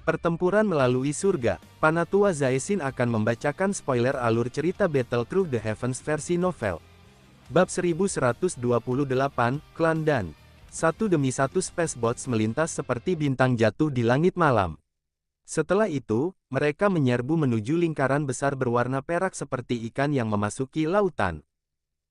Pertempuran melalui surga. Panatua Zaesin akan membacakan spoiler alur cerita Battle Through the Heavens versi novel. Bab 1128, Klan Dan. Satu demi satu spacebots melintas seperti bintang jatuh di langit malam. Setelah itu, mereka menyerbu menuju lingkaran besar berwarna perak seperti ikan yang memasuki lautan.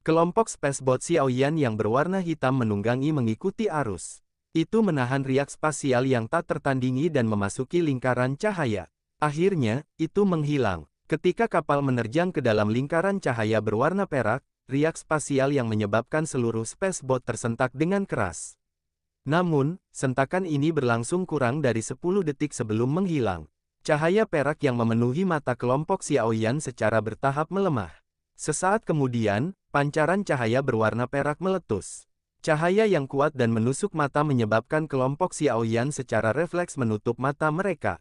Kelompok spacebot Xiaoyan yang berwarna hitam menunggangi mengikuti arus. Itu menahan riak spasial yang tak tertandingi dan memasuki lingkaran cahaya. Akhirnya, itu menghilang. Ketika kapal menerjang ke dalam lingkaran cahaya berwarna perak, riak spasial yang menyebabkan seluruh spacebot tersentak dengan keras. Namun, sentakan ini berlangsung kurang dari 10 detik sebelum menghilang. Cahaya perak yang memenuhi mata kelompok Xiaoyan secara bertahap melemah. Sesaat kemudian, pancaran cahaya berwarna perak meletus. Cahaya yang kuat dan menusuk mata menyebabkan kelompok Xiaoyan secara refleks menutup mata mereka.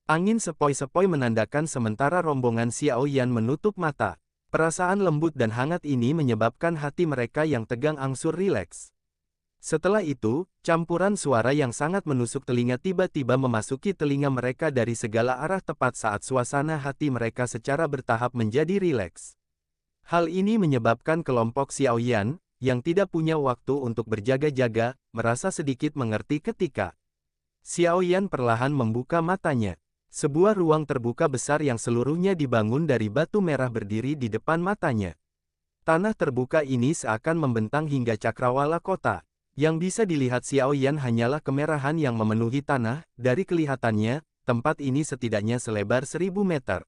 Angin sepoi-sepoi menandakan sementara rombongan Xiaoyan menutup mata. Perasaan lembut dan hangat ini menyebabkan hati mereka yang tegang angsur rileks. Setelah itu, campuran suara yang sangat menusuk telinga tiba-tiba memasuki telinga mereka dari segala arah tepat saat suasana hati mereka secara bertahap menjadi rileks. Hal ini menyebabkan kelompok Xiaoyan, yang tidak punya waktu untuk berjaga-jaga, merasa sedikit mengerti ketika Xiaoyan perlahan membuka matanya. Sebuah ruang terbuka besar yang seluruhnya dibangun dari batu merah berdiri di depan matanya. Tanah terbuka ini seakan membentang hingga cakrawala kota. Yang bisa dilihat Xiaoyan hanyalah kemerahan yang memenuhi tanah. Dari kelihatannya, tempat ini setidaknya selebar 1000 meter.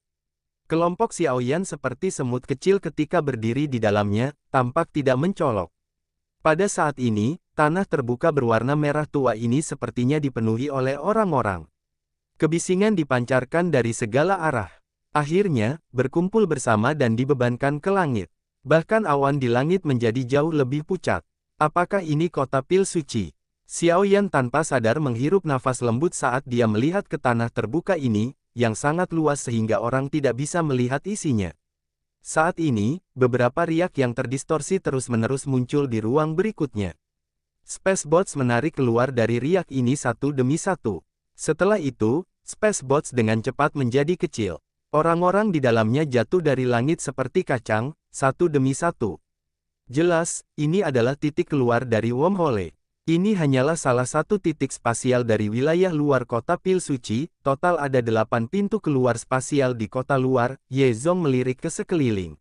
Kelompok Xiaoyan seperti semut kecil ketika berdiri di dalamnya, tampak tidak mencolok. Pada saat ini, tanah terbuka berwarna merah tua ini sepertinya dipenuhi oleh orang-orang. Kebisingan dipancarkan dari segala arah. Akhirnya, berkumpul bersama dan dibebankan ke langit. Bahkan awan di langit menjadi jauh lebih pucat. Apakah ini kota pil suci? Xiaoyan tanpa sadar menghirup nafas lembut saat dia melihat ke tanah terbuka ini, yang sangat luas sehingga orang tidak bisa melihat isinya. Saat ini, beberapa riak yang terdistorsi terus-menerus muncul di ruang berikutnya. Spacebots menarik keluar dari riak ini satu demi satu. Setelah itu, spacebots dengan cepat menjadi kecil. Orang-orang di dalamnya jatuh dari langit seperti kacang, satu demi satu. Jelas, ini adalah titik keluar dari wormhole. Ini hanyalah salah satu titik spasial dari wilayah luar kota pil suci, total ada 8 pintu keluar spasial di kota luar. Ye Zong melirik ke sekeliling.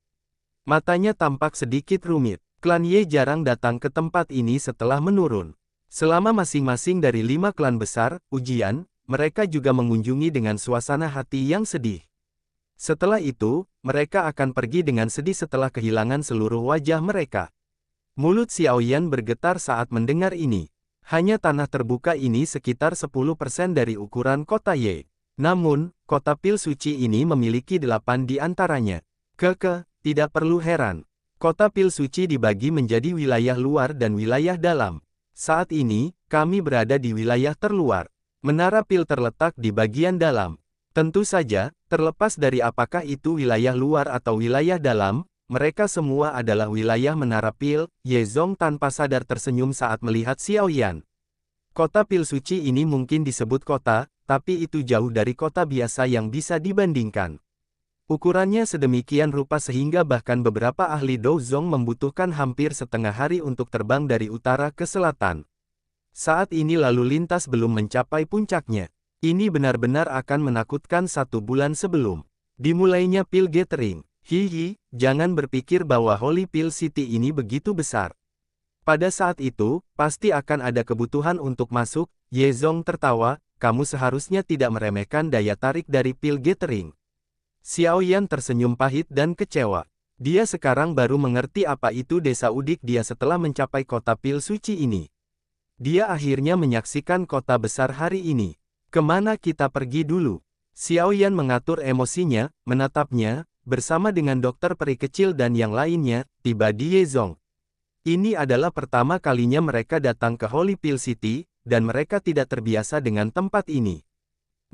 Matanya tampak sedikit rumit. Klan Ye jarang datang ke tempat ini setelah menurun. Selama masing-masing dari 5 klan besar, ujian, mereka juga mengunjungi dengan suasana hati yang sedih. Setelah itu, mereka akan pergi dengan sedih setelah kehilangan seluruh wajah mereka. Mulut Xiaoyan bergetar saat mendengar ini. Hanya tanah terbuka ini sekitar 10% dari ukuran kota Ye. Namun, kota pil suci ini memiliki 8 di antaranya. Tidak perlu heran. Kota pil suci dibagi menjadi wilayah luar dan wilayah dalam. Saat ini, kami berada di wilayah terluar. Menara pil terletak di bagian dalam. Tentu saja, terlepas dari apakah itu wilayah luar atau wilayah dalam, mereka semua adalah wilayah menara pil. Ye Zong tanpa sadar tersenyum saat melihat Xiaoyan. Kota pil suci ini mungkin disebut kota, tapi itu jauh dari kota biasa yang bisa dibandingkan. Ukurannya sedemikian rupa sehingga bahkan beberapa ahli Douzong membutuhkan hampir setengah hari untuk terbang dari utara ke selatan. Saat ini lalu lintas belum mencapai puncaknya. Ini benar-benar akan menakutkan 1 bulan sebelum dimulainya pil gathering. Hihi, jangan berpikir bahwa Holy Pill City ini begitu besar. Pada saat itu, pasti akan ada kebutuhan untuk masuk. Ye Zong tertawa, kamu seharusnya tidak meremehkan daya tarik dari pil gathering. Xiaoyan tersenyum pahit dan kecewa. Dia sekarang baru mengerti apa itu desa udik dia setelah mencapai kota pil suci ini. Dia akhirnya menyaksikan kota besar hari ini. Kemana kita pergi dulu? Xiaoyan mengatur emosinya, menatapnya. Bersama dengan dokter peri kecil dan yang lainnya, tiba di Ye Zong. Ini adalah pertama kalinya mereka datang ke Holy Pill City, dan mereka tidak terbiasa dengan tempat ini.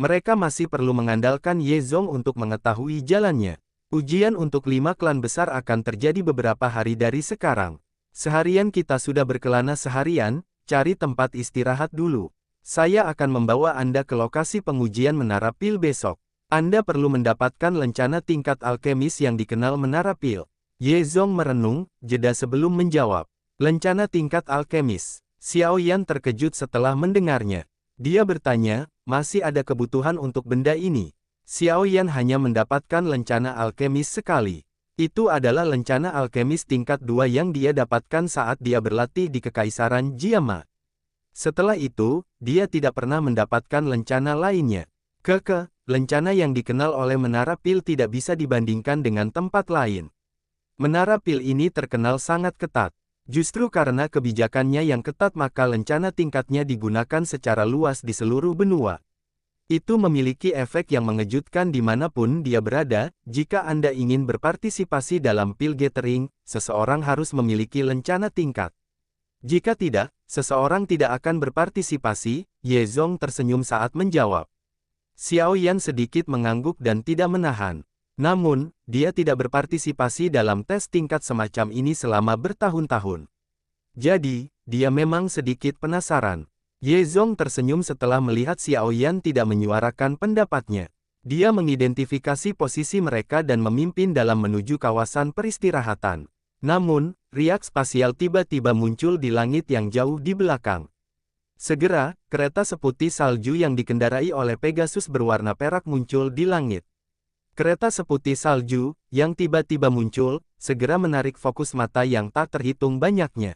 Mereka masih perlu mengandalkan Ye Zong untuk mengetahui jalannya. Ujian untuk 5 klan besar akan terjadi beberapa hari dari sekarang. Seharian kita sudah berkelana seharian, cari tempat istirahat dulu. Saya akan membawa Anda ke lokasi pengujian Menara Pil besok. Anda perlu mendapatkan lencana tingkat alkemis yang dikenal Menara Pil. Ye Zong merenung, jeda sebelum menjawab. Lencana tingkat alkemis. Xiao Yan terkejut setelah mendengarnya. Dia bertanya, masih ada kebutuhan untuk benda ini? Xiao Yan hanya mendapatkan lencana alkemis sekali. Itu adalah lencana alkemis tingkat 2 yang dia dapatkan saat dia berlatih di Kekaisaran Jiama. Setelah itu, dia tidak pernah mendapatkan lencana lainnya. Lencana yang dikenal oleh Menara Pil tidak bisa dibandingkan dengan tempat lain. Menara Pil ini terkenal sangat ketat. Justru karena kebijakannya yang ketat maka lencana tingkatnya digunakan secara luas di seluruh benua. Itu memiliki efek yang mengejutkan dimanapun dia berada. Jika Anda ingin berpartisipasi dalam Pil Gathering, seseorang harus memiliki lencana tingkat. Jika tidak, seseorang tidak akan berpartisipasi. Ye Zong tersenyum saat menjawab. Xiao Yan sedikit mengangguk dan tidak menahan. Namun, dia tidak berpartisipasi dalam tes tingkat semacam ini selama bertahun-tahun. Jadi, dia memang sedikit penasaran. Ye Zong tersenyum setelah melihat Xiao Yan tidak menyuarakan pendapatnya. Dia mengidentifikasi posisi mereka dan memimpin dalam menuju kawasan peristirahatan. Namun, riak spasial tiba-tiba muncul di langit yang jauh di belakang. Segera, kereta seputih salju yang dikendarai oleh Pegasus berwarna perak muncul di langit. Kereta seputih salju, yang tiba-tiba muncul, segera menarik fokus mata yang tak terhitung banyaknya.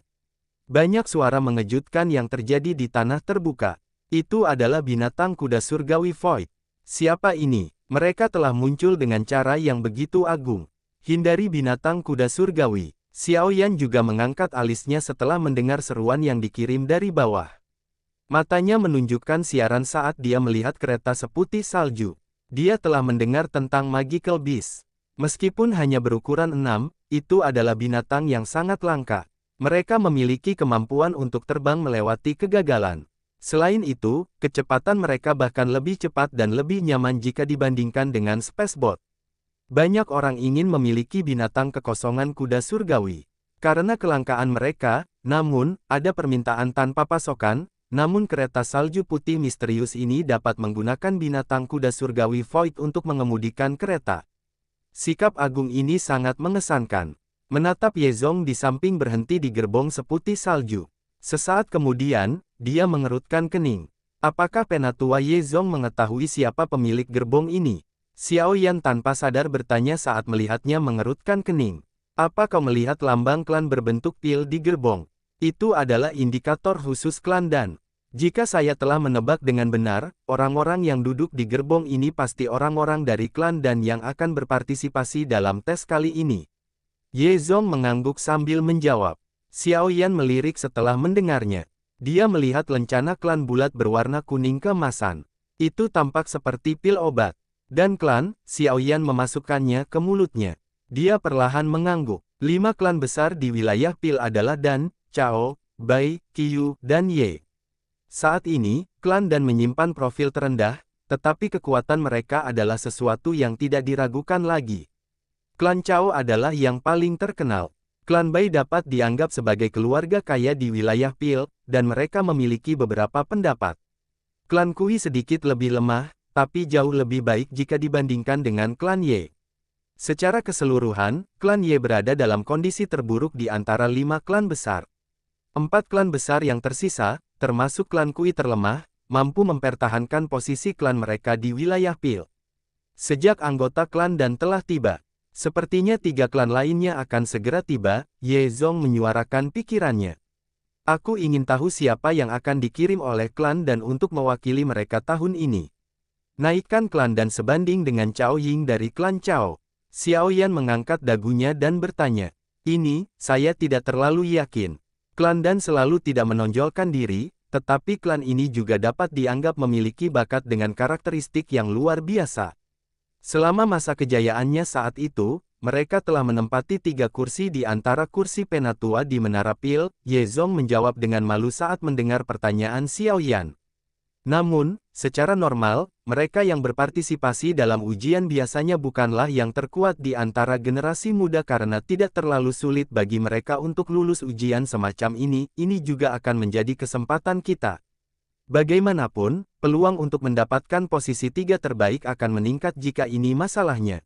Banyak suara mengejutkan yang terjadi di tanah terbuka. Itu adalah binatang kuda surgawi Void. Siapa ini? Mereka telah muncul dengan cara yang begitu agung. Hindari binatang kuda surgawi. Xiao Yan juga mengangkat alisnya setelah mendengar seruan yang dikirim dari bawah. Matanya menunjukkan siaran saat dia melihat kereta seputih salju. Dia telah mendengar tentang Magical Beast. Meskipun hanya berukuran 6, itu adalah binatang yang sangat langka. Mereka memiliki kemampuan untuk terbang melewati kegagalan. Selain itu, kecepatan mereka bahkan lebih cepat dan lebih nyaman jika dibandingkan dengan Spacebot. Banyak orang ingin memiliki binatang kekosongan kuda surgawi. Karena kelangkaan mereka, namun, ada permintaan tanpa pasokan. Namun kereta salju putih misterius ini dapat menggunakan binatang kuda surgawi Void untuk mengemudikan kereta. Sikap agung ini sangat mengesankan. Menatap Ye Zong di samping berhenti di gerbong seputih salju. Sesaat kemudian, dia mengerutkan kening. Apakah penatua Ye Zong mengetahui siapa pemilik gerbong ini? Xiao Yan tanpa sadar bertanya saat melihatnya mengerutkan kening. Apa kau melihat lambang klan berbentuk pil di gerbong? Itu adalah indikator khusus klan Dan. Jika saya telah menebak dengan benar, orang-orang yang duduk di gerbong ini pasti orang-orang dari klan Dan yang akan berpartisipasi dalam tes kali ini. Ye Zong mengangguk sambil menjawab. Xiao Yan melirik setelah mendengarnya. Dia melihat lencana klan bulat berwarna kuning keemasan. Itu tampak seperti pil obat. Dan klan, Xiao Yan memasukkannya ke mulutnya. Dia perlahan mengangguk. 5 klan besar di wilayah pil adalah Dan, Chao, Bai, Qiu, dan Ye. Saat ini, klan Dan menyimpan profil terendah, tetapi kekuatan mereka adalah sesuatu yang tidak diragukan lagi. Klan Chao adalah yang paling terkenal. Klan Bai dapat dianggap sebagai keluarga kaya di wilayah Pil, dan mereka memiliki beberapa pendapat. Klan Kui sedikit lebih lemah, tapi jauh lebih baik jika dibandingkan dengan klan Ye. Secara keseluruhan, klan Ye berada dalam kondisi terburuk di antara 5 klan besar. 4 klan besar yang tersisa, termasuk klan Kui terlemah, mampu mempertahankan posisi klan mereka di wilayah Pil. Sejak anggota klan Dan telah tiba, sepertinya 3 klan lainnya akan segera tiba. Ye Zong menyuarakan pikirannya. Aku ingin tahu siapa yang akan dikirim oleh klan Dan untuk mewakili mereka tahun ini. Naikkan klan Dan sebanding dengan Cao Ying dari klan Chao. Xiao Yan mengangkat dagunya dan bertanya. Ini, saya tidak terlalu yakin. Klan Dan selalu tidak menonjolkan diri, tetapi klan ini juga dapat dianggap memiliki bakat dengan karakteristik yang luar biasa. Selama masa kejayaannya saat itu, mereka telah menempati 3 kursi di antara kursi penatua di Menara Pil. Ye Zong menjawab dengan malu saat mendengar pertanyaan Xiao Yan. Namun, secara normal, mereka yang berpartisipasi dalam ujian biasanya bukanlah yang terkuat di antara generasi muda karena tidak terlalu sulit bagi mereka untuk lulus ujian semacam ini. Ini juga akan menjadi kesempatan kita. Bagaimanapun, peluang untuk mendapatkan posisi 3 terbaik akan meningkat jika ini masalahnya.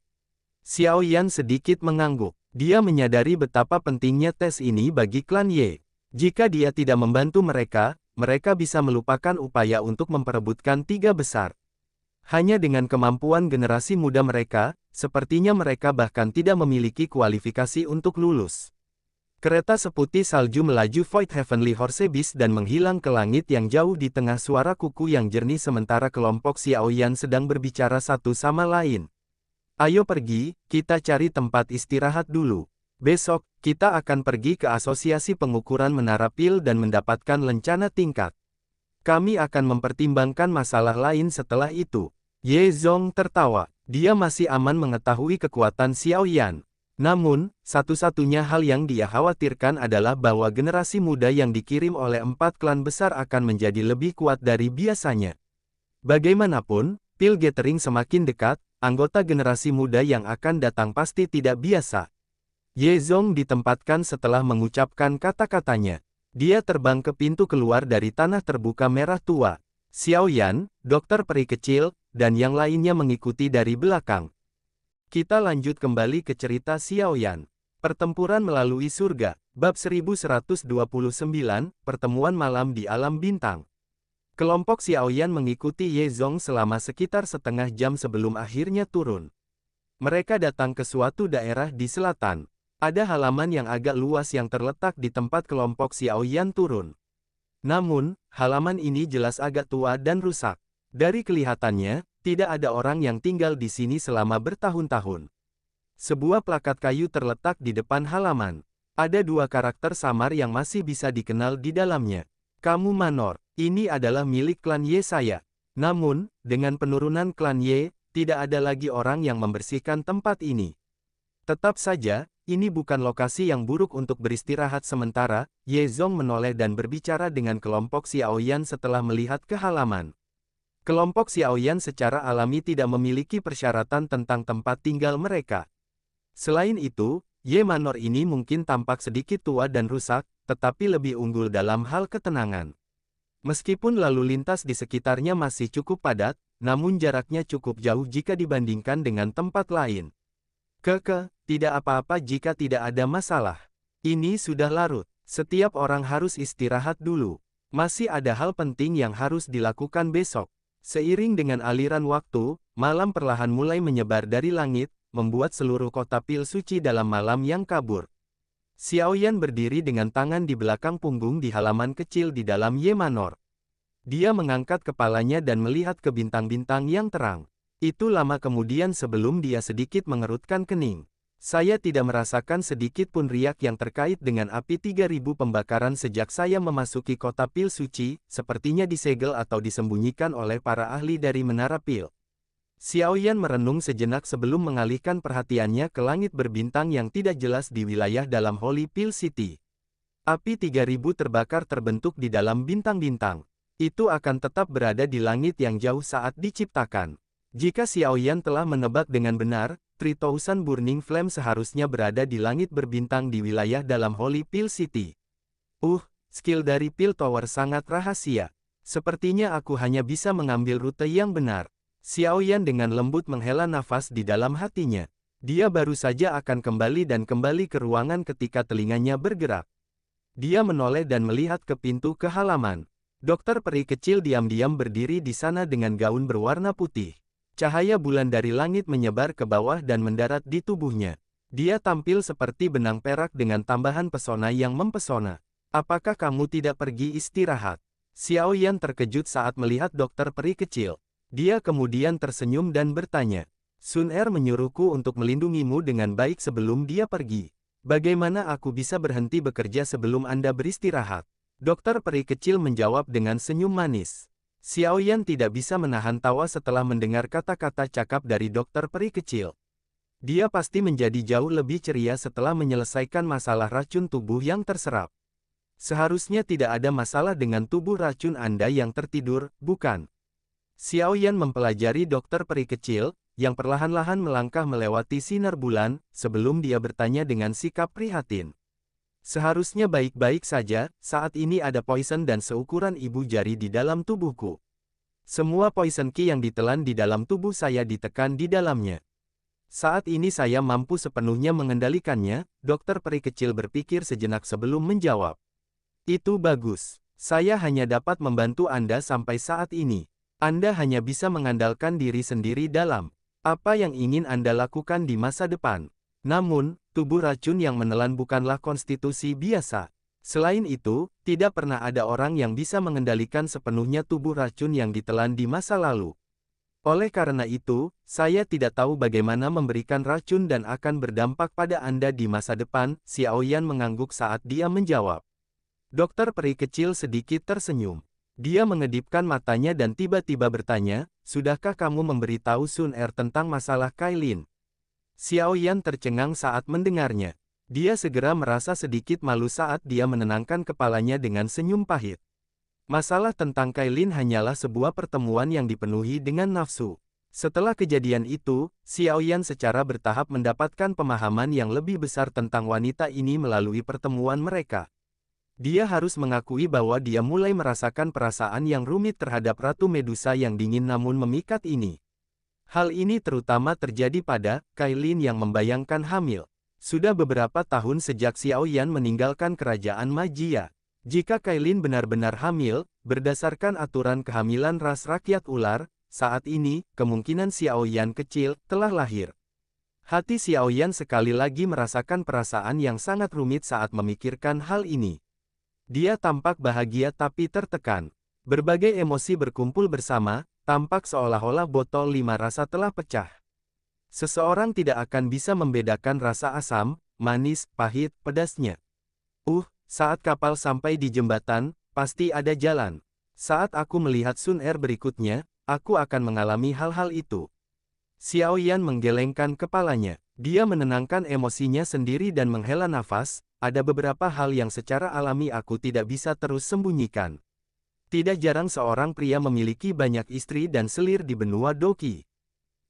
Xiao Yan sedikit mengangguk. Dia menyadari betapa pentingnya tes ini bagi klan Ye. Jika dia tidak membantu mereka, mereka bisa melupakan upaya untuk memperebutkan 3 besar. Hanya dengan kemampuan generasi muda mereka, sepertinya mereka bahkan tidak memiliki kualifikasi untuk lulus. Kereta seputih salju melaju Void Heavenly Horse Beast dan menghilang ke langit yang jauh di tengah suara kuku yang jernih sementara kelompok Xiao Yan sedang berbicara satu sama lain. Ayo pergi, kita cari tempat istirahat dulu. Besok, kita akan pergi ke Asosiasi Pengukuran Menara Pil dan mendapatkan lencana tingkat. Kami akan mempertimbangkan masalah lain setelah itu. Ye Zong tertawa. Dia masih aman mengetahui kekuatan Xiao Yan. Namun, satu-satunya hal yang dia khawatirkan adalah bahwa generasi muda yang dikirim oleh 4 klan besar akan menjadi lebih kuat dari biasanya. Bagaimanapun, Pil Gathering semakin dekat, anggota generasi muda yang akan datang pasti tidak biasa. Ye Zong ditempatkan setelah mengucapkan kata-katanya. Dia terbang ke pintu keluar dari tanah terbuka merah tua. Xiao Yan, dokter peri kecil, dan yang lainnya mengikuti dari belakang. Kita lanjut kembali ke cerita Xiao Yan. Pertempuran melalui surga, bab 1129, pertemuan malam di alam bintang. Kelompok Xiao Yan mengikuti Ye Zong selama sekitar setengah jam sebelum akhirnya turun. Mereka datang ke suatu daerah di selatan. Ada halaman yang agak luas yang terletak di tempat kelompok Xiao Yan turun. Namun, halaman ini jelas agak tua dan rusak. Dari kelihatannya, tidak ada orang yang tinggal di sini selama bertahun-tahun. Sebuah plakat kayu terletak di depan halaman. Ada 2 karakter samar yang masih bisa dikenal di dalamnya. Kamu Manor, ini adalah milik klan Ye saya. Namun, dengan penurunan klan Ye, tidak ada lagi orang yang membersihkan tempat ini. Tetap saja, ini bukan lokasi yang buruk untuk beristirahat sementara. Ye Zong menoleh dan berbicara dengan kelompok Xiao Yan setelah melihat ke halaman. Kelompok Xiao Yan secara alami tidak memiliki persyaratan tentang tempat tinggal mereka. Selain itu, Ye Manor ini mungkin tampak sedikit tua dan rusak, tetapi lebih unggul dalam hal ketenangan. Meskipun lalu lintas di sekitarnya masih cukup padat, namun jaraknya cukup jauh jika dibandingkan dengan tempat lain. Tidak apa-apa jika tidak ada masalah. Ini sudah larut. Setiap orang harus istirahat dulu. Masih ada hal penting yang harus dilakukan besok. Seiring dengan aliran waktu, malam perlahan mulai menyebar dari langit, membuat seluruh kota Pil suci dalam malam yang kabur. Xiao Yan berdiri dengan tangan di belakang punggung di halaman kecil di dalam Ye Manor. Dia mengangkat kepalanya dan melihat ke bintang-bintang yang terang. Itu lama kemudian sebelum dia sedikit mengerutkan kening. Saya tidak merasakan sedikit pun riak yang terkait dengan api 3000 pembakaran sejak saya memasuki kota Pil suci, sepertinya disegel atau disembunyikan oleh para ahli dari Menara Pil. Xiao Yan merenung sejenak sebelum mengalihkan perhatiannya ke langit berbintang yang tidak jelas di wilayah dalam Holy Pil City. Api 3000 terbakar terbentuk di dalam bintang-bintang. Itu akan tetap berada di langit yang jauh saat diciptakan. Jika Xiao Yan telah menebak dengan benar, 3000 Burning Flame seharusnya berada di langit berbintang di wilayah dalam Holy Pil City. Skill dari Pil Tower sangat rahasia. Sepertinya aku hanya bisa mengambil rute yang benar. Xiao Yan dengan lembut menghela nafas di dalam hatinya. Dia baru saja akan kembali ke ruangan ketika telinganya bergerak. Dia menoleh dan melihat ke pintu ke halaman. Dokter peri kecil diam-diam berdiri di sana dengan gaun berwarna putih. Cahaya bulan dari langit menyebar ke bawah dan mendarat di tubuhnya. Dia tampil seperti benang perak dengan tambahan pesona yang mempesona. Apakah kamu tidak pergi istirahat? Xiao Yan terkejut saat melihat dokter peri kecil. Dia kemudian tersenyum dan bertanya. Sun Er menyuruhku untuk melindungimu dengan baik sebelum dia pergi. Bagaimana aku bisa berhenti bekerja sebelum Anda beristirahat? Dokter peri kecil menjawab dengan senyum manis. Xiao Yan tidak bisa menahan tawa setelah mendengar kata-kata cakap dari dokter peri kecil. Dia pasti menjadi jauh lebih ceria setelah menyelesaikan masalah racun tubuh yang terserap. Seharusnya tidak ada masalah dengan tubuh racun Anda yang tertidur, bukan? Xiao Yan mempelajari dokter peri kecil, yang perlahan-lahan melangkah melewati sinar bulan, sebelum dia bertanya dengan sikap prihatin. Seharusnya baik-baik saja, saat ini ada poison dan seukuran ibu jari di dalam tubuhku. Semua poison ki yang ditelan di dalam tubuh saya ditekan di dalamnya. Saat ini saya mampu sepenuhnya mengendalikannya, dokter peri kecil berpikir sejenak sebelum menjawab. Itu bagus. Saya hanya dapat membantu Anda sampai saat ini. Anda hanya bisa mengandalkan diri sendiri dalam apa yang ingin Anda lakukan di masa depan. Namun, tubuh racun yang menelan bukanlah konstitusi biasa. Selain itu, tidak pernah ada orang yang bisa mengendalikan sepenuhnya tubuh racun yang ditelan di masa lalu. Oleh karena itu, saya tidak tahu bagaimana memberikan racun dan akan berdampak pada Anda di masa depan, Xiaoyan mengangguk saat dia menjawab. Dokter peri kecil sedikit tersenyum. Dia mengedipkan matanya dan tiba-tiba bertanya, sudahkah kamu memberitahu Sun Er tentang masalah Kailin? Xiaoyan tercengang saat mendengarnya. Dia segera merasa sedikit malu saat dia menenangkan kepalanya dengan senyum pahit. Masalah tentang Kailin hanyalah sebuah pertemuan yang dipenuhi dengan nafsu. Setelah kejadian itu, Xiaoyan secara bertahap mendapatkan pemahaman yang lebih besar tentang wanita ini melalui pertemuan mereka. Dia harus mengakui bahwa dia mulai merasakan perasaan yang rumit terhadap Ratu Medusa yang dingin namun memikat ini. Hal ini terutama terjadi pada Kailin yang membayangkan hamil. Sudah beberapa tahun sejak Xiaoyan meninggalkan kerajaan Magia. Jika Kailin benar-benar hamil, berdasarkan aturan kehamilan ras rakyat ular, saat ini, kemungkinan Xiaoyan kecil telah lahir. Hati Xiaoyan sekali lagi merasakan perasaan yang sangat rumit saat memikirkan hal ini. Dia tampak bahagia tapi tertekan. Berbagai emosi berkumpul bersama, tampak seolah-olah botol 5 rasa telah pecah. Seseorang tidak akan bisa membedakan rasa asam, manis, pahit, pedasnya. Saat kapal sampai di jembatan, pasti ada jalan. Saat aku melihat Sun Er berikutnya, aku akan mengalami hal-hal itu. Xiaoyan menggelengkan kepalanya. Dia menenangkan emosinya sendiri dan menghela nafas, ada beberapa hal yang secara alami aku tidak bisa terus sembunyikan. Tidak jarang seorang pria memiliki banyak istri dan selir di benua Doki.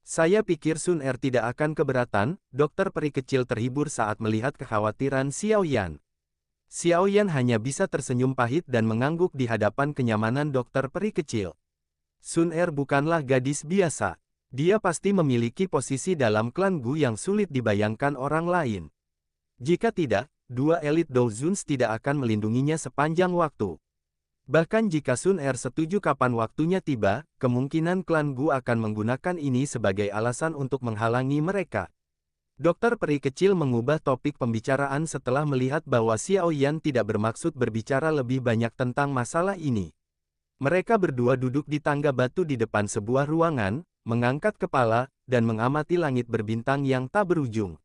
Saya pikir Sun Er tidak akan keberatan, dokter peri kecil terhibur saat melihat kekhawatiran Xiaoyan. Xiaoyan hanya bisa tersenyum pahit dan mengangguk di hadapan kenyamanan dokter peri kecil. Sun Er bukanlah gadis biasa. Dia pasti memiliki posisi dalam klan Gu yang sulit dibayangkan orang lain. Jika tidak, dua elit Douzhuns tidak akan melindunginya sepanjang waktu. Bahkan jika Sun Er setuju kapan waktunya tiba, kemungkinan klan Gu akan menggunakan ini sebagai alasan untuk menghalangi mereka. Dokter peri kecil mengubah topik pembicaraan setelah melihat bahwa Xiaoyan tidak bermaksud berbicara lebih banyak tentang masalah ini. Mereka berdua duduk di tangga batu di depan sebuah ruangan, mengangkat kepala, dan mengamati langit berbintang yang tak berujung.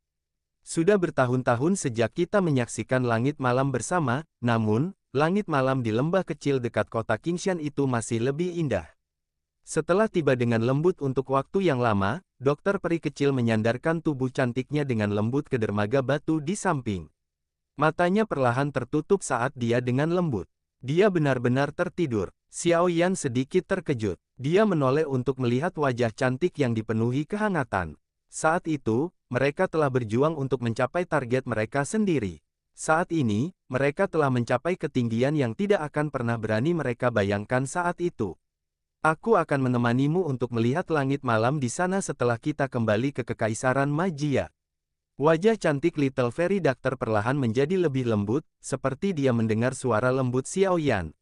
Sudah bertahun-tahun sejak kita menyaksikan langit malam bersama, namun, langit malam di lembah kecil dekat kota Qingshan itu masih lebih indah. Setelah tiba dengan lembut untuk waktu yang lama, dokter peri kecil menyandarkan tubuh cantiknya dengan lembut ke dermaga batu di samping. Matanya perlahan tertutup saat dia dengan lembut. Dia benar-benar tertidur. Xiaoyan sedikit terkejut. Dia menoleh untuk melihat wajah cantik yang dipenuhi kehangatan. Saat itu, mereka telah berjuang untuk mencapai target mereka sendiri. Saat ini, mereka telah mencapai ketinggian yang tidak akan pernah berani mereka bayangkan saat itu. Aku akan menemanimu untuk melihat langit malam di sana setelah kita kembali ke Kekaisaran Magia. Wajah cantik Little Fairy Doctor perlahan menjadi lebih lembut, seperti dia mendengar suara lembut Xiaoyan.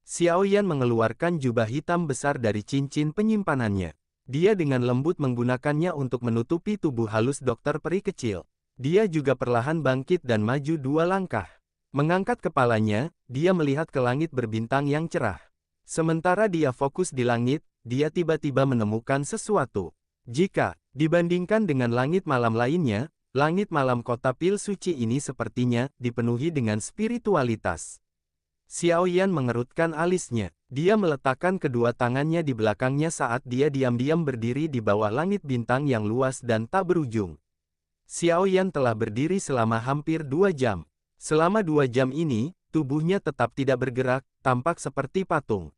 Xiaoyan mengeluarkan jubah hitam besar dari cincin penyimpanannya. Dia dengan lembut menggunakannya untuk menutupi tubuh halus dokter peri kecil. Dia juga perlahan bangkit dan maju 2 langkah. Mengangkat kepalanya, dia melihat ke langit berbintang yang cerah. Sementara dia fokus di langit, dia tiba-tiba menemukan sesuatu. Jika dibandingkan dengan langit malam lainnya, langit malam kota pil suci ini sepertinya dipenuhi dengan spiritualitas. Xiaoyan mengerutkan alisnya. Dia meletakkan kedua tangannya di belakangnya saat dia diam-diam berdiri di bawah langit bintang yang luas dan tak berujung. Xiaoyan telah berdiri selama hampir 2 jam. Selama 2 jam ini, tubuhnya tetap tidak bergerak, tampak seperti patung.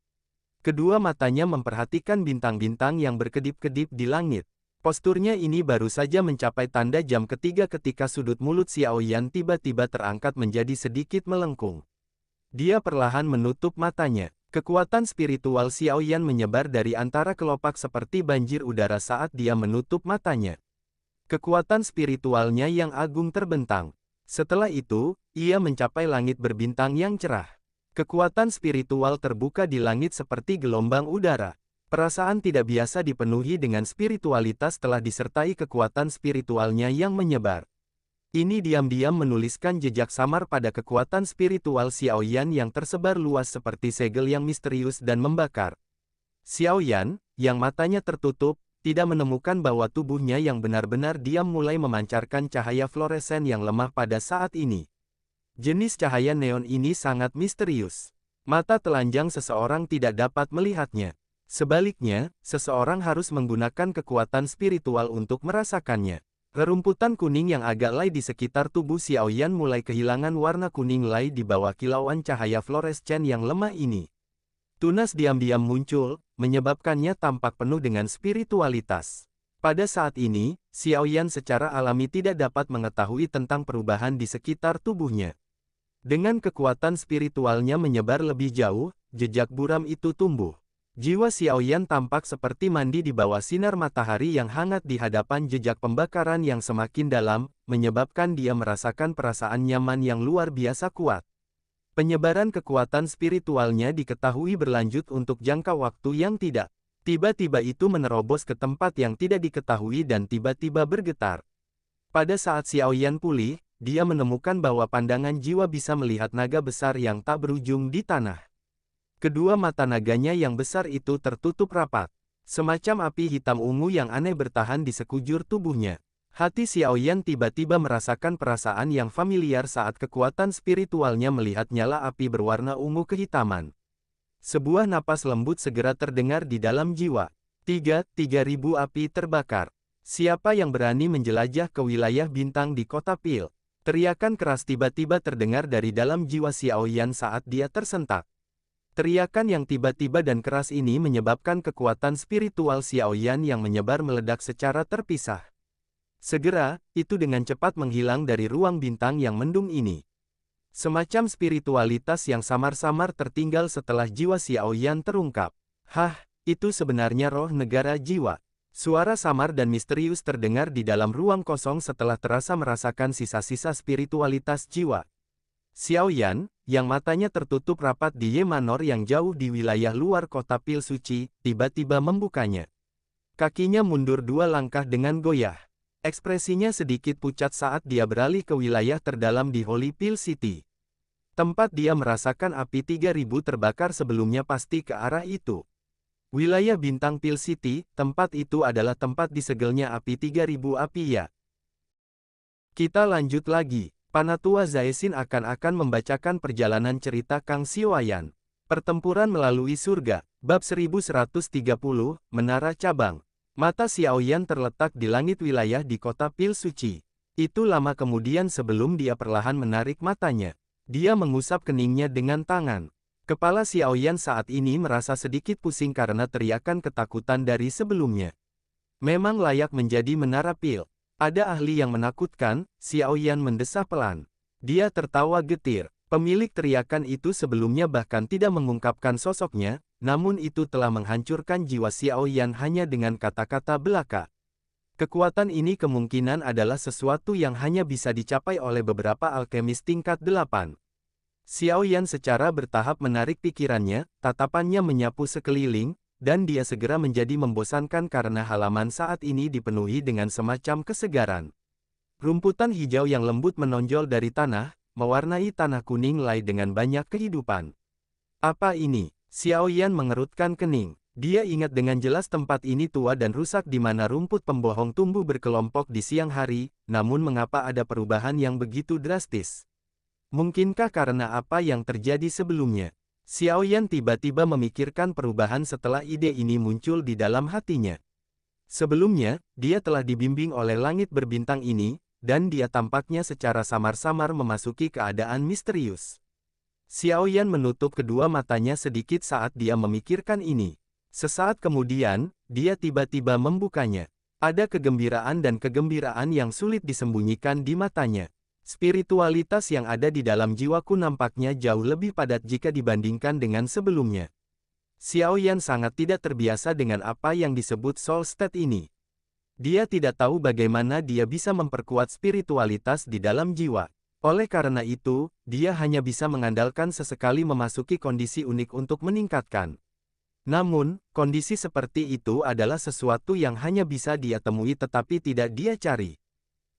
Kedua matanya memperhatikan bintang-bintang yang berkedip-kedip di langit. Posturnya ini baru saja mencapai tanda jam ketiga ketika sudut mulut Xiao Yan tiba-tiba terangkat menjadi sedikit melengkung. Dia perlahan menutup matanya. Kekuatan spiritual Xiao Yan menyebar dari antara kelopak seperti banjir udara saat dia menutup matanya. Kekuatan spiritualnya yang agung terbentang. Setelah itu, ia mencapai langit berbintang yang cerah. Kekuatan spiritual terbuka di langit seperti gelombang udara. Perasaan tidak biasa dipenuhi dengan spiritualitas telah disertai kekuatan spiritualnya yang menyebar. Ini diam-diam menuliskan jejak samar pada kekuatan spiritual Xiao Yan yang tersebar luas seperti segel yang misterius dan membakar. Xiao Yan, yang matanya tertutup, tidak menemukan bahwa tubuhnya yang benar-benar diam mulai memancarkan cahaya fluoresen yang lemah pada saat ini. Jenis cahaya neon ini sangat misterius. Mata telanjang seseorang tidak dapat melihatnya. Sebaliknya, seseorang harus menggunakan kekuatan spiritual untuk merasakannya. Rerumputan kuning yang agak lay di sekitar tubuh Xiao Yan mulai kehilangan warna kuning lay di bawah kilauan cahaya fluorescen yang lemah ini. Tunas diam-diam muncul, menyebabkannya tampak penuh dengan spiritualitas. Pada saat ini, Xiao Yan secara alami tidak dapat mengetahui tentang perubahan di sekitar tubuhnya. Dengan kekuatan spiritualnya menyebar lebih jauh, jejak buram itu tumbuh. Jiwa Xiao Yan tampak seperti mandi di bawah sinar matahari yang hangat di hadapan jejak pembakaran yang semakin dalam, menyebabkan dia merasakan perasaan nyaman yang luar biasa kuat. Penyebaran kekuatan spiritualnya diketahui berlanjut untuk jangka waktu yang tidak. Tiba-tiba itu menerobos ke tempat yang tidak diketahui dan tiba-tiba bergetar. Pada saat Xiao Yan pulih, dia menemukan bahwa pandangan jiwa bisa melihat naga besar yang tak berujung di tanah. Kedua mata naganya yang besar itu tertutup rapat. Semacam api hitam ungu yang aneh bertahan di sekujur tubuhnya. Hati Xiao Yan tiba-tiba merasakan perasaan yang familiar saat kekuatan spiritualnya melihat nyala api berwarna ungu kehitaman. Sebuah napas lembut segera terdengar di dalam jiwa. 3.000 api terbakar. Siapa yang berani menjelajah ke wilayah bintang di kota Pil? Teriakan keras tiba-tiba terdengar dari dalam jiwa Xiao Yan saat dia tersentak. Teriakan yang tiba-tiba dan keras ini menyebabkan kekuatan spiritual Xiao Yan yang menyebar meledak secara terpisah. Segera, itu dengan cepat menghilang dari ruang bintang yang mendung ini. Semacam spiritualitas yang samar-samar tertinggal setelah jiwa Xiao Yan terungkap. Hah, itu sebenarnya roh negara jiwa. Suara samar dan misterius terdengar di dalam ruang kosong setelah terasa merasakan sisa-sisa spiritualitas jiwa. Xiao Yan, yang matanya tertutup rapat di Y Manor yang jauh di wilayah luar kota Pil Suci, tiba-tiba membukanya. Kakinya mundur 2 langkah dengan goyah. Ekspresinya sedikit pucat saat dia beralih ke wilayah terdalam di Holy Pil City. Tempat dia merasakan api 3000 terbakar sebelumnya pasti ke arah itu. Wilayah bintang Pil City, tempat itu adalah tempat disegelnya api 3000 api ya. Kita lanjut lagi. Panatua Zaesin akan membacakan perjalanan cerita Kang Xiaoyan. Pertempuran melalui surga, bab 1130, Menara Cabang. Mata Xiaoyan terletak di langit wilayah di kota Pil Suci. Itu lama kemudian sebelum dia perlahan menarik matanya. Dia mengusap keningnya dengan tangan. Kepala Xiaoyan saat ini merasa sedikit pusing karena teriakan ketakutan dari sebelumnya. Memang layak menjadi menara Pil. Ada ahli yang menakutkan, Xiao Yan mendesah pelan. Dia tertawa getir. Pemilik teriakan itu sebelumnya bahkan tidak mengungkapkan sosoknya, namun itu telah menghancurkan jiwa Xiao Yan hanya dengan kata-kata belaka. Kekuatan ini kemungkinan adalah sesuatu yang hanya bisa dicapai oleh beberapa alkemis tingkat 8. Xiao Yan secara bertahap menarik pikirannya, tatapannya menyapu sekeliling, dan dia segera menjadi membosankan karena halaman saat ini dipenuhi dengan semacam kesegaran. Rumputan hijau yang lembut menonjol dari tanah, mewarnai tanah kuning lay dengan banyak kehidupan. Apa ini? Xiao Yan mengerutkan kening. Dia ingat dengan jelas tempat ini tua dan rusak di mana rumput pembohong tumbuh berkelompok di siang hari, namun mengapa ada perubahan yang begitu drastis? Mungkinkah karena apa yang terjadi sebelumnya? Xiao Yan tiba-tiba memikirkan perubahan setelah ide ini muncul di dalam hatinya. Sebelumnya, dia telah dibimbing oleh langit berbintang ini, dan dia tampaknya secara samar-samar memasuki keadaan misterius. Xiao Yan menutup kedua matanya sedikit saat dia memikirkan ini. Sesaat kemudian, dia tiba-tiba membukanya. Ada kegembiraan dan kegembiraan yang sulit disembunyikan di matanya. Spiritualitas yang ada di dalam jiwaku nampaknya jauh lebih padat jika dibandingkan dengan sebelumnya. Xiao Yan sangat tidak terbiasa dengan apa yang disebut soul state ini. Dia tidak tahu bagaimana dia bisa memperkuat spiritualitas di dalam jiwa. Oleh karena itu, dia hanya bisa mengandalkan sesekali memasuki kondisi unik untuk meningkatkan. Namun, kondisi seperti itu adalah sesuatu yang hanya bisa dia temui tetapi tidak dia cari.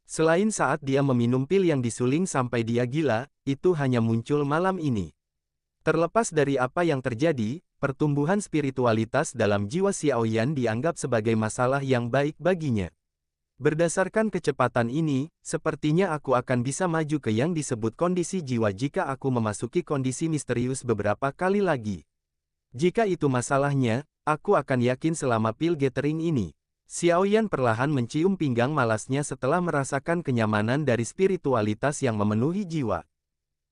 Selain saat dia meminum pil yang disuling sampai dia gila, itu hanya muncul malam ini. Terlepas dari apa yang terjadi, pertumbuhan spiritualitas dalam jiwa Xiao Yan dianggap sebagai masalah yang baik baginya. Berdasarkan kecepatan ini, sepertinya aku akan bisa maju ke yang disebut kondisi jiwa jika aku memasuki kondisi misterius beberapa kali lagi. Jika itu masalahnya, aku akan yakin selama pil gathering ini. Xiao Yan perlahan mencium pinggang malasnya setelah merasakan kenyamanan dari spiritualitas yang memenuhi jiwa.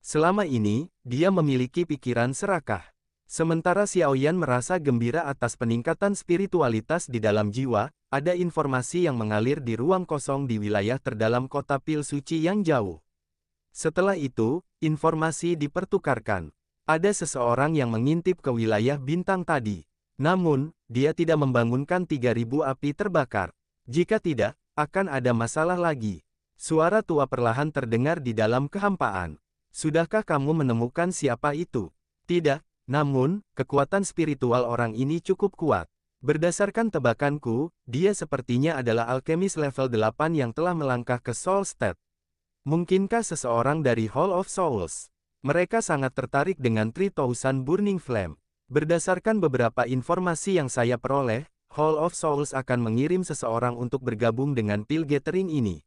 Selama ini, dia memiliki pikiran serakah. Sementara Xiao Yan merasa gembira atas peningkatan spiritualitas di dalam jiwa, ada informasi yang mengalir di ruang kosong di wilayah terdalam kota pil suci yang jauh. Setelah itu, informasi dipertukarkan. Ada seseorang yang mengintip ke wilayah bintang tadi. Namun, dia tidak membangunkan 3.000 api terbakar. Jika tidak, akan ada masalah lagi. Suara tua perlahan terdengar di dalam kehampaan. Sudahkah kamu menemukan siapa itu? Tidak, namun, kekuatan spiritual orang ini cukup kuat. Berdasarkan tebakanku, dia sepertinya adalah alkemis level 8 yang telah melangkah ke Soul State. Mungkinkah seseorang dari Hall of Souls? Mereka sangat tertarik dengan 3000 Burning Flame. Berdasarkan beberapa informasi yang saya peroleh, Hall of Souls akan mengirim seseorang untuk bergabung dengan pil gathering ini.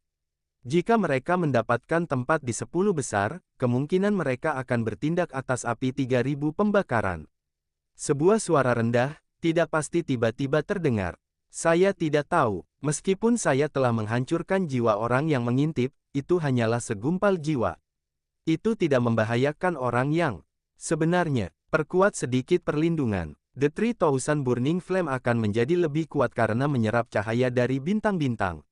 Jika mereka mendapatkan tempat di 10 besar, kemungkinan mereka akan bertindak atas api 3.000 pembakaran. Sebuah suara rendah, tidak pasti tiba-tiba terdengar. Saya tidak tahu, meskipun saya telah menghancurkan jiwa orang yang mengintip, itu hanyalah segumpal jiwa. Itu tidak membahayakan orang yang sebenarnya. Perkuat sedikit perlindungan. The 3000 Burning Flame akan menjadi lebih kuat karena menyerap cahaya dari bintang-bintang.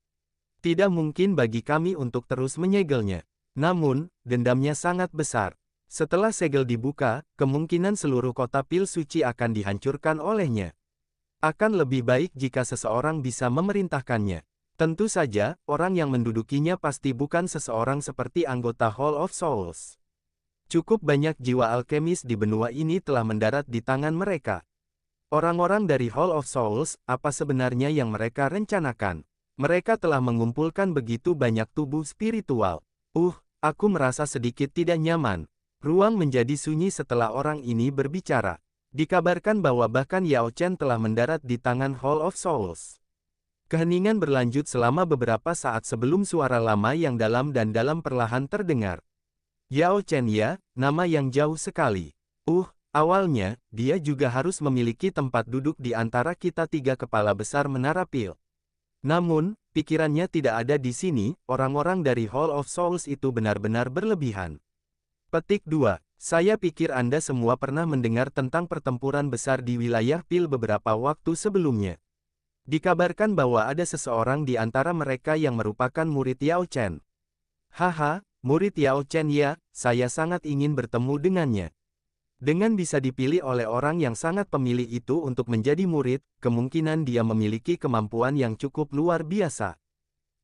Tidak mungkin bagi kami untuk terus menyegelnya. Namun, dendamnya sangat besar. Setelah segel dibuka, kemungkinan seluruh kota pil suci akan dihancurkan olehnya. Akan lebih baik jika seseorang bisa memerintahkannya. Tentu saja, orang yang mendudukinya pasti bukan seseorang seperti anggota Hall of Souls. Cukup banyak jiwa alkemis di benua ini telah mendarat di tangan mereka. Orang-orang dari Hall of Souls, apa sebenarnya yang mereka rencanakan? Mereka telah mengumpulkan begitu banyak tubuh spiritual. Aku merasa sedikit tidak nyaman. Ruang menjadi sunyi setelah orang ini berbicara. Dikabarkan bahwa bahkan Yao Chen telah mendarat di tangan Hall of Souls. Keheningan berlanjut selama beberapa saat sebelum suara lama yang dalam dan dalam perlahan terdengar. Yao Chen ya, nama yang jauh sekali. Awalnya, dia juga harus memiliki tempat duduk di antara kita 3 kepala besar menara pil. Namun, pikirannya tidak ada di sini, orang-orang dari Hall of Souls itu benar-benar berlebihan. Petik 2. Saya pikir Anda semua pernah mendengar tentang pertempuran besar di wilayah pil beberapa waktu sebelumnya. Dikabarkan bahwa ada seseorang di antara mereka yang merupakan murid Yao Chen. Haha. Murid Yao Chen ya, saya sangat ingin bertemu dengannya. Dengan bisa dipilih oleh orang yang sangat pemilih itu untuk menjadi murid, kemungkinan dia memiliki kemampuan yang cukup luar biasa.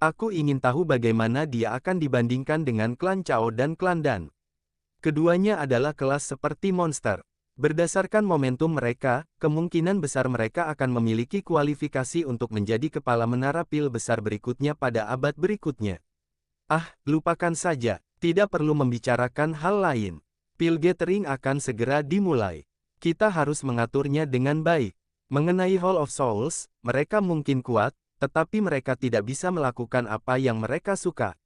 Aku ingin tahu bagaimana dia akan dibandingkan dengan klan Chao dan klan Dan. Keduanya adalah kelas seperti monster. Berdasarkan momentum mereka, kemungkinan besar mereka akan memiliki kualifikasi untuk menjadi kepala menara pil besar berikutnya pada abad berikutnya. Lupakan saja, tidak perlu membicarakan hal lain. Pil gathering akan segera dimulai. Kita harus mengaturnya dengan baik. Mengenai Hall of Souls, mereka mungkin kuat, tetapi mereka tidak bisa melakukan apa yang mereka suka.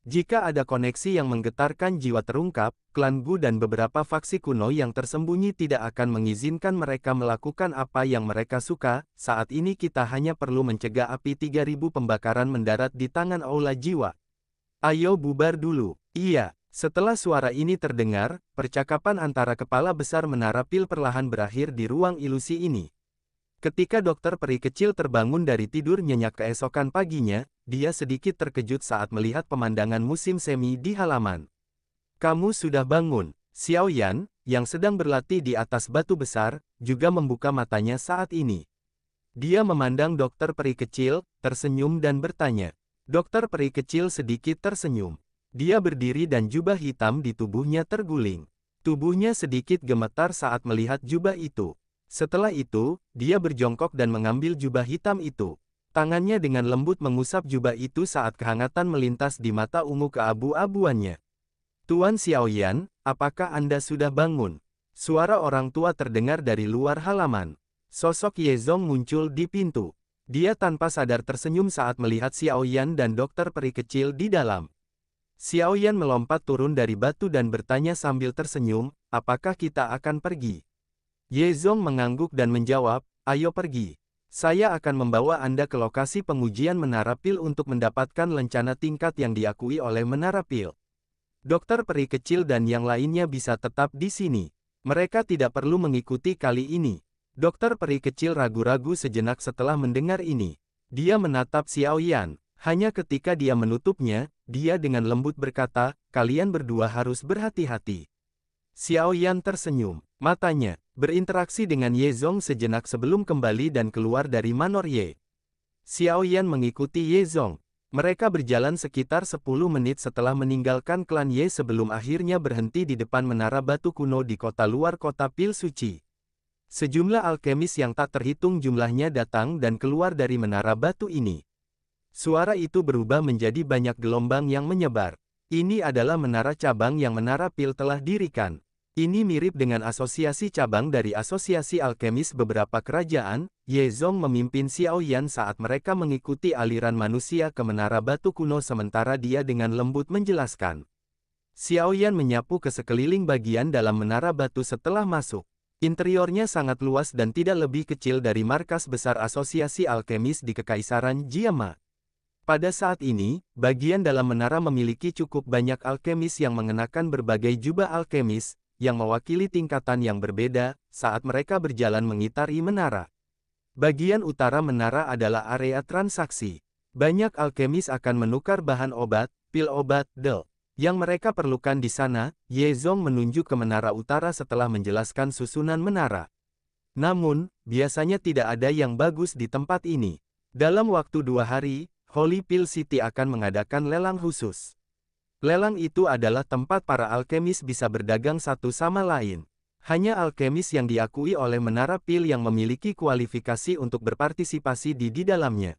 Jika ada koneksi yang menggetarkan jiwa terungkap, klan Gu dan beberapa faksi kuno yang tersembunyi tidak akan mengizinkan mereka melakukan apa yang mereka suka. Saat ini kita hanya perlu mencegah api 3.000 pembakaran mendarat di tangan Aula Jiwa. Ayo bubar dulu. Iya, setelah suara ini terdengar, percakapan antara kepala besar menara pil perlahan berakhir di ruang ilusi ini. Ketika dokter peri kecil terbangun dari tidur nyenyak keesokan paginya, dia sedikit terkejut saat melihat pemandangan musim semi di halaman. Kamu sudah bangun. Xiao Yan, yang sedang berlatih di atas batu besar, juga membuka matanya saat ini. Dia memandang dokter peri kecil, tersenyum dan bertanya. Dokter peri kecil sedikit tersenyum. Dia berdiri dan jubah hitam di tubuhnya terguling. Tubuhnya sedikit gemetar saat melihat jubah itu. Setelah itu, dia berjongkok dan mengambil jubah hitam itu. Tangannya dengan lembut mengusap jubah itu saat kehangatan melintas di mata ungu keabu-abuannya. Tuan Xiaoyan, apakah Anda sudah bangun? Suara orang tua terdengar dari luar halaman. Sosok Ye Zong muncul di pintu. Dia tanpa sadar tersenyum saat melihat Xiaoyan dan dokter peri kecil di dalam. Xiaoyan melompat turun dari batu dan bertanya sambil tersenyum, apakah kita akan pergi? Ye Zong mengangguk dan menjawab, ayo pergi. Saya akan membawa Anda ke lokasi pengujian Menara Pil untuk mendapatkan lencana tingkat yang diakui oleh Menara Pil. Dokter peri kecil dan yang lainnya bisa tetap di sini. Mereka tidak perlu mengikuti kali ini. Dokter peri kecil ragu-ragu sejenak setelah mendengar ini. Dia menatap Xiaoyan. Hanya ketika dia menutupnya, dia dengan lembut berkata, kalian berdua harus berhati-hati. Xiaoyan tersenyum. Matanya berinteraksi dengan Ye Zong sejenak sebelum kembali dan keluar dari Manor Ye. Xiaoyan mengikuti Ye Zong. Mereka berjalan sekitar 10 menit setelah meninggalkan klan Ye sebelum akhirnya berhenti di depan menara batu kuno di kota luar kota Pil Suci. Sejumlah alkemis yang tak terhitung jumlahnya datang dan keluar dari menara batu ini. Suara itu berubah menjadi banyak gelombang yang menyebar. Ini adalah menara cabang yang Menara Pil telah dirikan. Ini mirip dengan asosiasi cabang dari asosiasi alkemis beberapa kerajaan. Ye Zong memimpin Xiaoyan saat mereka mengikuti aliran manusia ke menara batu kuno sementara dia dengan lembut menjelaskan. Xiaoyan menyapu ke sekeliling bagian dalam menara batu setelah masuk. Interiornya sangat luas dan tidak lebih kecil dari markas besar asosiasi alkemis di Kekaisaran Jiama. Pada saat ini, bagian dalam menara memiliki cukup banyak alkemis yang mengenakan berbagai jubah alkemis, yang mewakili tingkatan yang berbeda, saat mereka berjalan mengitari menara. Bagian utara menara adalah area transaksi. Banyak alkemis akan menukar bahan obat, pil obat, yang mereka perlukan di sana. Ye Zong menunjuk ke menara utara setelah menjelaskan susunan menara. Namun, biasanya tidak ada yang bagus di tempat ini. Dalam waktu 2 hari, Holy Pill City akan mengadakan lelang khusus. Lelang itu adalah tempat para alkemis bisa berdagang satu sama lain. Hanya alkemis yang diakui oleh Menara Pil yang memiliki kualifikasi untuk berpartisipasi di dalamnya.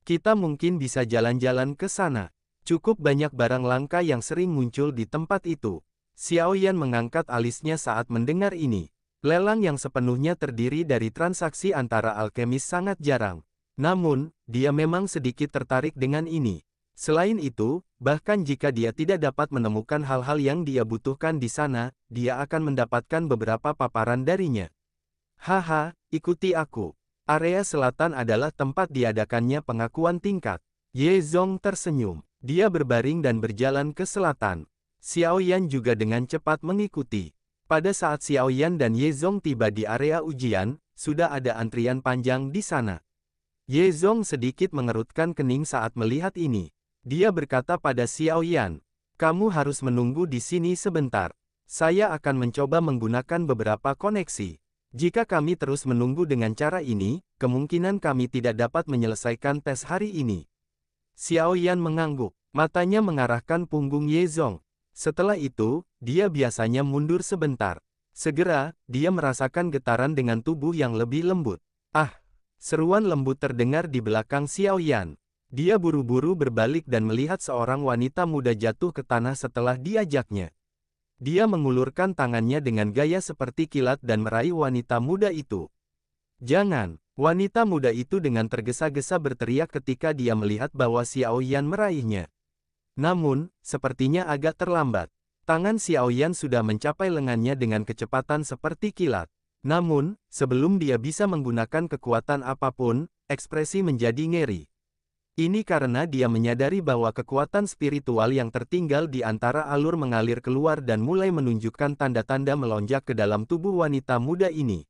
Kita mungkin bisa jalan-jalan ke sana. Cukup banyak barang langka yang sering muncul di tempat itu. Xiaoyan mengangkat alisnya saat mendengar ini. Lelang yang sepenuhnya terdiri dari transaksi antara alkemis sangat jarang. Namun, dia memang sedikit tertarik dengan ini. Selain itu, bahkan jika dia tidak dapat menemukan hal-hal yang dia butuhkan di sana, dia akan mendapatkan beberapa paparan darinya. Haha, ikuti aku. Area selatan adalah tempat diadakannya pengakuan tingkat. Ye Zong tersenyum. Dia berbaring dan berjalan ke selatan. Xiaoyan juga dengan cepat mengikuti. Pada saat Xiaoyan dan Ye Zong tiba di area ujian, sudah ada antrian panjang di sana. Ye Zong sedikit mengerutkan kening saat melihat ini. Dia berkata pada Xiaoyan, kamu harus menunggu di sini sebentar. Saya akan mencoba menggunakan beberapa koneksi. Jika kami terus menunggu dengan cara ini, kemungkinan kami tidak dapat menyelesaikan tes hari ini. Xiaoyan mengangguk, matanya mengarahkan punggung Ye Zong. Setelah itu, dia biasanya mundur sebentar. Segera, dia merasakan getaran dengan tubuh yang lebih lembut. Ah! Seruan lembut terdengar di belakang Xiaoyan. Dia buru-buru berbalik dan melihat seorang wanita muda jatuh ke tanah setelah diajaknya. Dia mengulurkan tangannya dengan gaya seperti kilat dan meraih wanita muda itu. Jangan! Wanita muda itu dengan tergesa-gesa berteriak ketika dia melihat bahwa Xiaoyan meraihnya. Namun, sepertinya agak terlambat. Tangan Xiaoyan sudah mencapai lengannya dengan kecepatan seperti kilat. Namun, sebelum dia bisa menggunakan kekuatan apapun, ekspresi menjadi ngeri. Ini karena dia menyadari bahwa kekuatan spiritual yang tertinggal di antara alur mengalir keluar dan mulai menunjukkan tanda-tanda melonjak ke dalam tubuh wanita muda ini.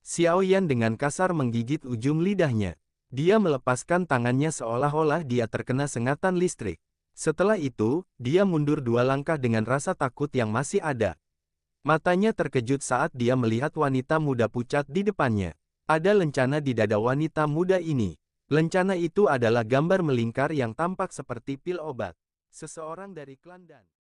Xiao Yan dengan kasar menggigit ujung lidahnya. Dia melepaskan tangannya seolah-olah dia terkena sengatan listrik. Setelah itu, dia mundur 2 langkah dengan rasa takut yang masih ada. Matanya terkejut saat dia melihat wanita muda pucat di depannya. Ada lencana di dada wanita muda ini. Lencana itu adalah gambar melingkar yang tampak seperti pil obat. Seseorang dari klan Dan.